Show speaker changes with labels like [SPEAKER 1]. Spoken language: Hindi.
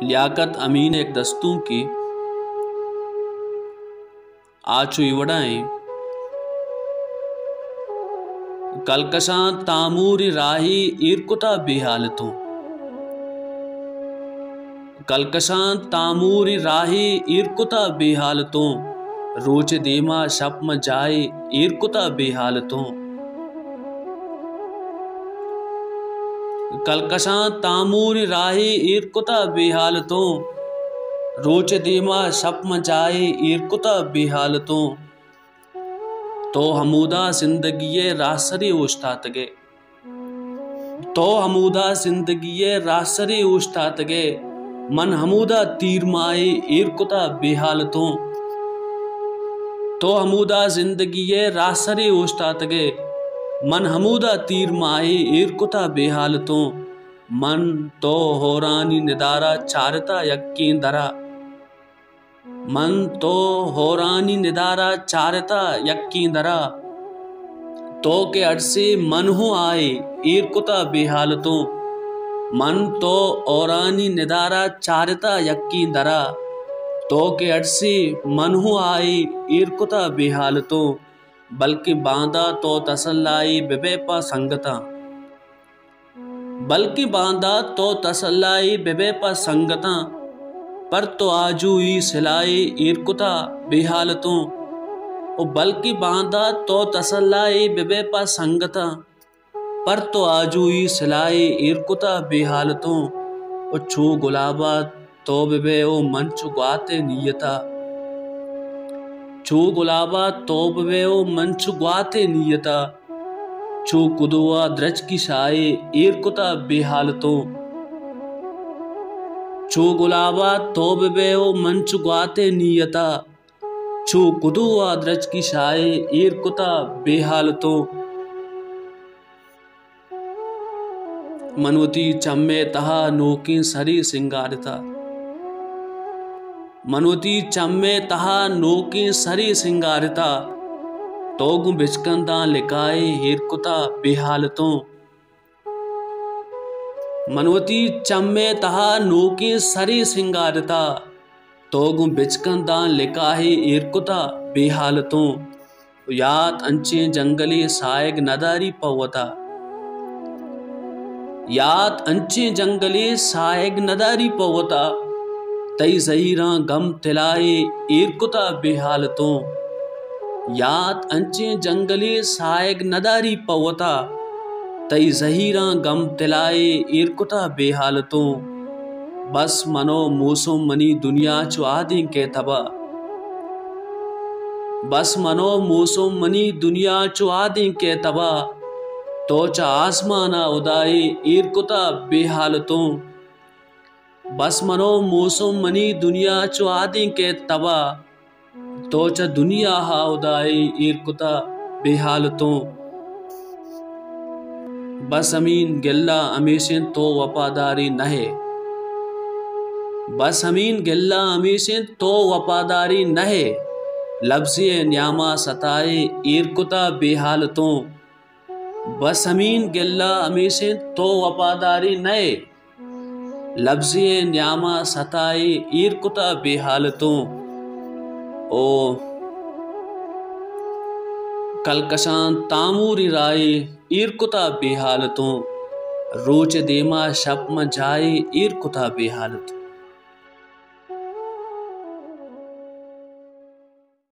[SPEAKER 1] लियाकत अमीन एक दस्तूं की आचु इवड़ाएं कलकशां तामूरी राही ईरकुता बेहालतों कलकशां तामूरी राही ईरकुता बेहालतों रोच देमा शप में जाए ईरकुता बेहालतों कलकशां तामूरी राही ईरकुता बेहालतों रोच देमा शप में जाए ईरकुता बेहालतों तो हमूदा जिंदगी रासरी उश्तातगे तो हमूदा जिंदगी रासरी उश्तातगे मन हमूदा तीर माए ईरकुता बेहालतों तो हमूदा जिंदगी रासरी उश्तातगे मन हमूदा तीर माए ईरकुता बेहालतों मन तो होरानी निदारा चारता यक्कीन दरा मन तो होरानी निदारा चारता यक्कीन दरा तो के अरसे मन हो आए ईरकुता बेहालतों मन तो औरानी निदारा चारता यक्कीन दरा तो के अरसे मन हो आए ईरकुता बेहालतों बल्कि बांदा तो तसल्लाई बेबेपा संगता बल्कि बांदा तो तसल्लाई बेबेपा संगता पर तो आजू ही सिलाई ईरकुता बेहालतों ओ बल्कि बांदा तो तसल्लाई बेबेपा संगता पर तो आजू ही सिलाई ईरकुता बेहालतों ओ छू गुलाबा तो बेबे ओ मन चुगाते नियता छू गुलाबा तो बेबे ओ मन चुगाते नियता छू कुदुआ द्रज की शाये ईरकुता बेहालतों छू गुलाबा तो बेबे ओ मन चुगाते नियता छू कुदुआ द्रज की शाये ईरकुता बेहालतों मनवती चम्मे तहा नोकी सरी सिंगारता मनवती चम्मे तहा नोकी सरी सिंगारता तोगु बिचकंदा लिकाए ईरकुता बेहालतों मनवती चम्मे तहा नोकी सरी सिंगारता तोगु बिचकंदा लिकाए ईरकुता बेहालतों याद अंचे जंगली सायग नदारी पवता याद अंचे जंगली सायग नदारी पवता तई जहीरा गम तिलाए ईरकुता बेहालतों याद अंचे जंगली सायग नदारी पवता तई जहीरा गम तिलाए ईरकुता बेहालतों बस मनो मूसो मनी दुनिया चुआदी के तबा बस मनो मूसो मनी दुनिया चुआदी के तबा तो चा आसमाना उदाई ईरकुता बेहालतों बस मनो मूसो मनी दुनिया चुआदी के तबा तो चा दुनिया हा उदाई ईरकुता बेहालतों बस अमीन गिल्ला अमीशिन तो वफादारी नहे बस अमीन गिल्ला अमीशिन तो वफादारी नहे लफ्ज़े न्यामा सताए ईरकुता बेहालतों बस अमीन गिल्ला अमीशिन तो वफादारी नहे लफ्ज़े न्यामा सताए ईरकुता बेहालतों ओ कलकशां तामूरी राय ईरकुता बेहालतों रोच देमा शप में जाए ईरकुता बेहालतों।